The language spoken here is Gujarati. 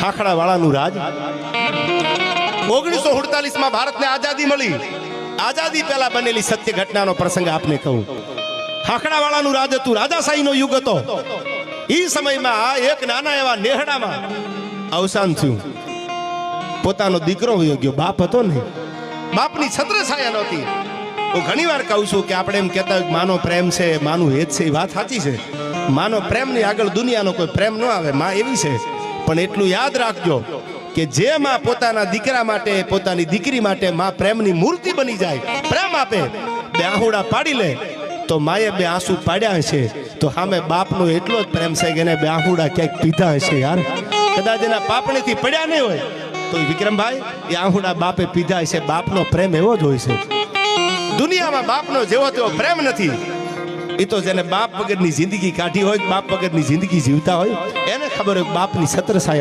ખાખડા વાળાનું રાજ 1947 માં ભારતને આઝાદી મળી આઝાદી પહેલા બનેલી સત્ય ઘટનાનો પ્રસંગ આપને કહું ખાખડા વાળાનું રાજ હતું રાજાશાહીનો યુગ હતો એ સમયમાં એક નાના એવા નેહડામાં અવસાન થયું પોતાનો દીકરો વયો ગયો બાપ હતો ને બાપની છત્રછાયા નહોતી હું ઘણી વાર કહું છું કે આપણે એમ કહેતા હોય માનો પ્રેમ છે માનું હેત છે એ વાત સાચી છે માનો પ્રેમની આગળ દુનિયાનો કોઈ પ્રેમ ન આવે માં એવી છે પણ એટલું યાદ રાખજો કે જે માં પોતાના દીકરા માટે પોતાની દીકરી માટે માં પ્રેમની મૂર્તિ બની જાય પ્રેમ આપે બે આહુડા પાડી લે તો માએ બે આંસુ પાડ્યા હશે તો સામે બાપનો એટલો જ પ્રેમ છે કે એને બે આહુડા ક્યાંક પીધા હશે યાર કદાચ એના પાપણીથી પડ્યા નહીં હોય તો વિક્રમભાઈ એ આહુડા બાપે પીધા હશે બાપનો પ્રેમ એવો જ હોય છે દુનિયામાં બાપનો જેવો તેવો પ્રેમ નથી એ તો જેને બાપ વગરની જિંદગી કાઢી હોય બાપ વગરની જિંદગી જીવતા હોય એને ખબર હોય બાપની છત્રછાયા